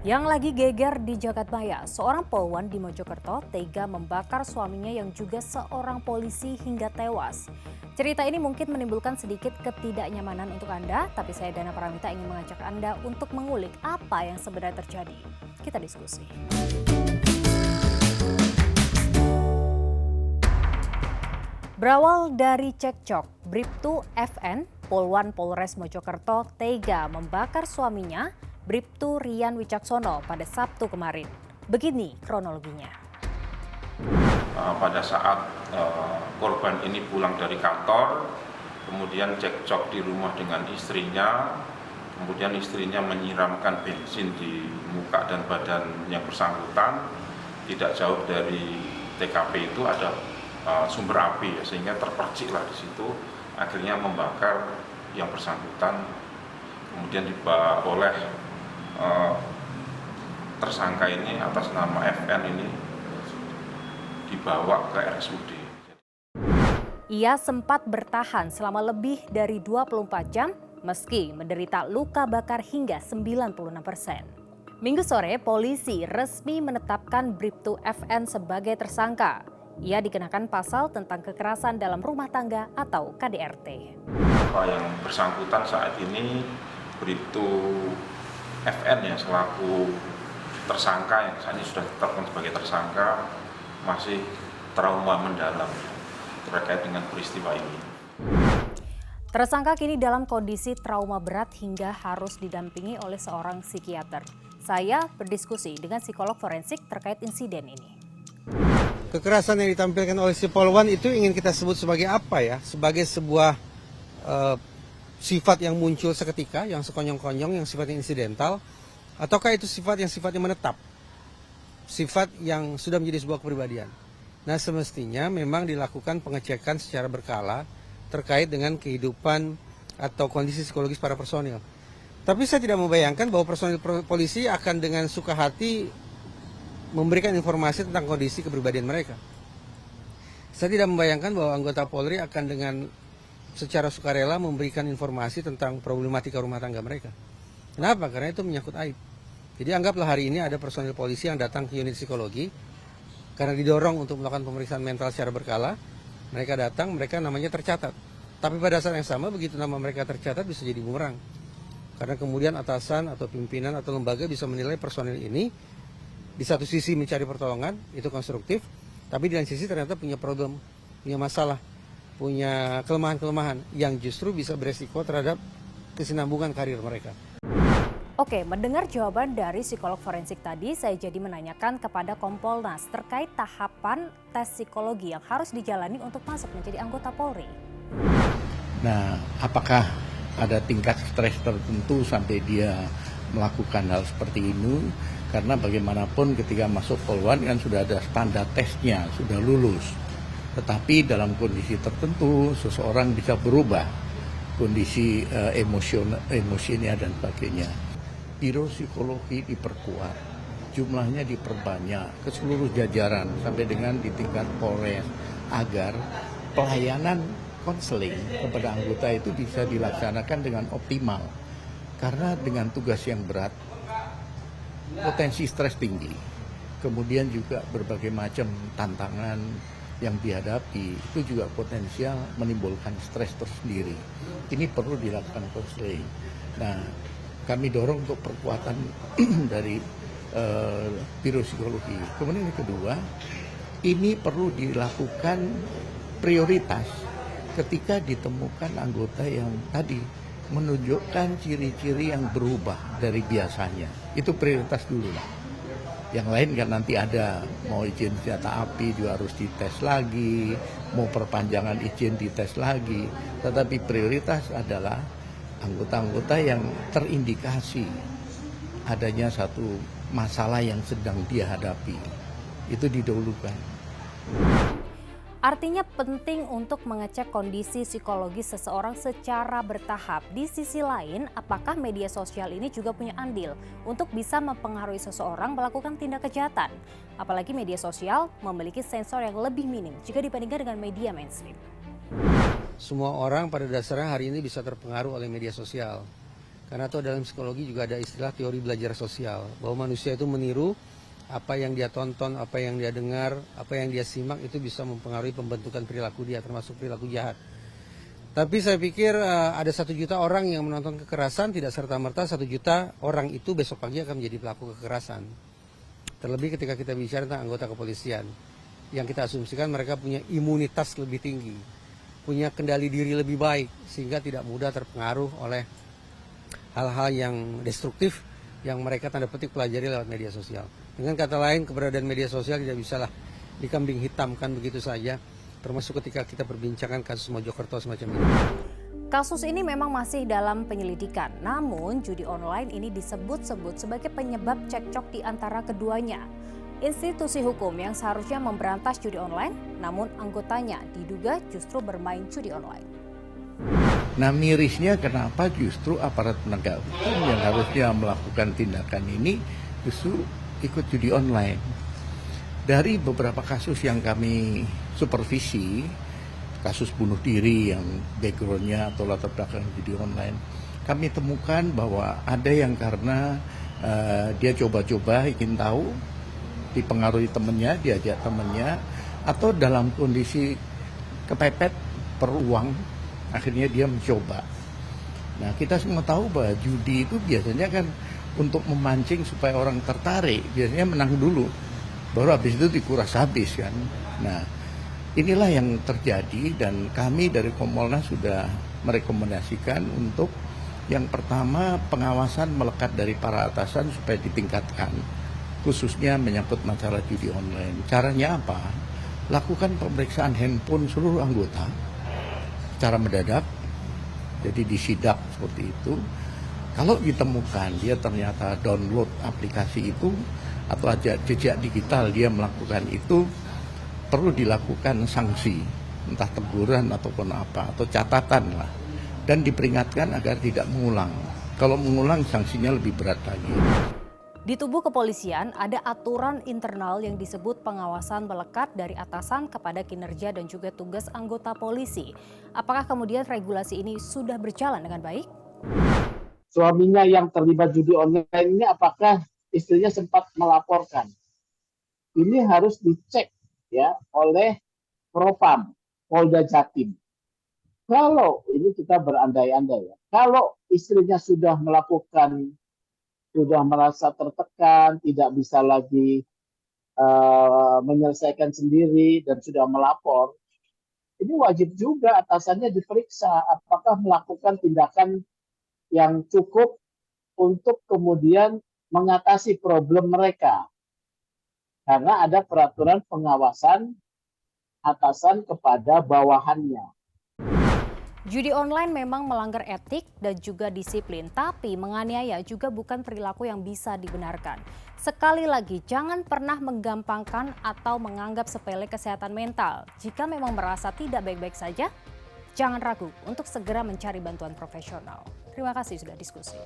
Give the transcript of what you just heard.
Yang lagi geger di Jagadmaya, seorang polwan di Mojokerto tega membakar suaminya yang juga seorang polisi hingga tewas. Cerita ini mungkin menimbulkan sedikit ketidaknyamanan untuk Anda, tapi saya Dana Paramita ingin mengajak Anda untuk mengulik apa yang sebenarnya terjadi. Kita diskusi. Berawal dari cekcok, Bribtu FN, Polwan Polres Mojokerto tega membakar suaminya, Bribtu Rian Wicaksono pada Sabtu kemarin. Begini kronologinya. Pada saat korban ini pulang dari kantor, kemudian cekcok di rumah dengan istrinya, kemudian istrinya menyiramkan bensin di muka dan badan yang bersangkutan. Tidak jauh dari TKP itu ada sumber api, sehingga terperciklah di situ, akhirnya membakar yang bersangkutan, kemudian dibawa oleh tersangka ini atas nama FN ini dibawa ke RSUD. Ia sempat bertahan selama lebih dari 24 jam meski menderita luka bakar hingga 96%. Minggu sore, polisi resmi menetapkan Bribtu FN sebagai tersangka. Ia dikenakan pasal tentang kekerasan dalam rumah tangga atau KDRT. Yang bersangkutan saat ini Bribtu FN yang selaku tersangka, yang saat ini sudah ditetapkan sebagai tersangka, masih trauma mendalam terkait dengan peristiwa ini. Tersangka kini dalam kondisi trauma berat hingga harus didampingi oleh seorang psikiater. Saya berdiskusi dengan psikolog forensik terkait insiden ini. Kekerasan yang ditampilkan oleh si polwan itu ingin kita sebut sebagai apa ya? Sebagai sebuah sifat yang muncul seketika, yang sekonyong-konyong, yang sifatnya insidental, ataukah itu sifat yang sifatnya menetap, sifat yang sudah menjadi sebuah kepribadian. Nah, semestinya memang dilakukan pengecekan secara berkala terkait dengan kehidupan atau kondisi psikologis para personil. Tapi saya tidak membayangkan bahwa personil polisi akan dengan suka hati memberikan informasi tentang kondisi kepribadian mereka. Saya tidak membayangkan bahwa anggota Polri akan dengan secara sukarela memberikan informasi tentang problematika rumah tangga mereka. Kenapa? Karena itu menyangkut aib. Jadi anggaplah hari ini ada personil polisi yang datang ke unit psikologi karena didorong untuk melakukan pemeriksaan mental secara berkala. Mereka datang, mereka namanya tercatat. Tapi pada saat yang sama begitu nama mereka tercatat bisa jadi bumerang. Karena kemudian atasan atau pimpinan atau lembaga bisa menilai personil ini di satu sisi mencari pertolongan, itu konstruktif, tapi di lain sisi ternyata punya problem, punya masalah, punya kelemahan-kelemahan yang justru bisa beresiko terhadap kesinambungan karir mereka. Oke, mendengar jawaban dari psikolog forensik tadi, saya jadi menanyakan kepada Kompolnas terkait tahapan tes psikologi yang harus dijalani untuk masuk menjadi anggota Polri. Nah, apakah ada tingkat stres tertentu sampai dia melakukan hal seperti ini? Karena bagaimanapun ketika masuk Polwan kan sudah ada standar tesnya, sudah lulus. Tetapi dalam kondisi tertentu seseorang bisa berubah kondisi emosinya dan sebagainya. Biro psikologi diperkuat, jumlahnya diperbanyak ke seluruh jajaran sampai dengan di tingkat Polres agar pelayanan konseling kepada anggota itu bisa dilaksanakan dengan optimal. Karena dengan tugas yang berat, potensi stres tinggi, kemudian juga berbagai macam tantangan yang dihadapi itu juga potensial menimbulkan stres tersendiri. Ini perlu dilakukan konseling. Nah, kami dorong untuk perkuatan dari biro psikologi. Kemudian yang kedua, ini perlu dilakukan prioritas ketika ditemukan anggota yang tadi menunjukkan ciri-ciri yang berubah dari biasanya. Itu prioritas dulu lah. Yang lain kan nanti ada mau izin senjata api juga harus dites lagi, mau perpanjangan izin dites lagi. Tetapi prioritas adalah anggota-anggota yang terindikasi adanya satu masalah yang sedang dia hadapi. Itu didahulukan. Artinya penting untuk mengecek kondisi psikologis seseorang secara bertahap. Di sisi lain, apakah media sosial ini juga punya andil untuk bisa mempengaruhi seseorang melakukan tindak kejahatan? Apalagi media sosial memiliki sensor yang lebih minim jika dibandingkan dengan media mainstream. Semua orang pada dasarnya hari ini bisa terpengaruh oleh media sosial. Karena itu dalam psikologi juga ada istilah teori belajar sosial, bahwa manusia itu meniru apa yang dia tonton, apa yang dia dengar, apa yang dia simak itu bisa mempengaruhi pembentukan perilaku dia, termasuk perilaku jahat. Tapi saya pikir ada 1 juta orang yang menonton kekerasan, tidak serta-merta 1 juta orang itu besok pagi akan menjadi pelaku kekerasan. Terlebih ketika kita bicara tentang anggota kepolisian, yang kita asumsikan mereka punya imunitas lebih tinggi, punya kendali diri lebih baik, sehingga tidak mudah terpengaruh oleh hal-hal yang destruktif yang mereka tanda petik pelajari lewat media sosial. Dengan kata lain, keberadaan media sosial tidak bisalah dikambing hitamkan begitu saja, termasuk ketika kita perbincangan kasus Mojokerto semacam ini. Kasus ini memang masih dalam penyelidikan, namun judi online ini disebut-sebut sebagai penyebab cekcok di antara keduanya. Institusi hukum yang seharusnya memberantas judi online, namun anggotanya diduga justru bermain judi online. Nah, mirisnya kenapa justru aparat penegak hukum yang harusnya melakukan tindakan ini justru ikut judi online. Dari beberapa kasus yang kami supervisi, kasus bunuh diri yang backgroundnya atau latar belakang judi online, kami temukan bahwa ada yang karena dia coba-coba ingin tahu, dipengaruhi temannya, diajak temannya, atau dalam kondisi kepepet perlu uang, akhirnya dia mencoba. Nah, kita semua tahu bahwa judi itu biasanya kan untuk memancing supaya orang tertarik, biasanya menang dulu, baru habis itu dikuras habis kan. Nah, inilah yang terjadi dan kami dari Kompolnas sudah merekomendasikan untuk yang pertama pengawasan melekat dari para atasan supaya ditingkatkan, khususnya menyangkut masalah judi online. Caranya apa? Lakukan pemeriksaan handphone seluruh anggota secara mendadak, jadi disidak seperti itu. Kalau ditemukan dia ternyata download aplikasi itu atau jejak digital dia melakukan itu, perlu dilakukan sanksi, entah teguran ataupun apa, atau catatan lah, dan diperingatkan agar tidak mengulang. Kalau mengulang sanksinya lebih berat lagi. Di tubuh kepolisian ada aturan internal yang disebut pengawasan melekat dari atasan kepada kinerja dan juga tugas anggota polisi. Apakah kemudian regulasi ini sudah berjalan dengan baik? Suaminya yang terlibat judi online ini apakah istrinya sempat melaporkan? Ini harus dicek ya oleh Propam Polda Jatim. Kalau ini kita berandai-andai ya, kalau istrinya sudah melakukan, sudah merasa tertekan, tidak bisa lagi menyelesaikan sendiri dan sudah melapor, ini wajib juga atasannya diperiksa apakah melakukan tindakan yang cukup untuk kemudian mengatasi problem mereka. Karena ada peraturan pengawasan atasan kepada bawahannya. Judi online memang melanggar etik dan juga disiplin, tapi menganiaya juga bukan perilaku yang bisa dibenarkan. Sekali lagi, jangan pernah menggampangkan atau menganggap sepele kesehatan mental. Jika memang merasa tidak baik-baik saja, jangan ragu untuk segera mencari bantuan profesional. Terima kasih sudah diskusi.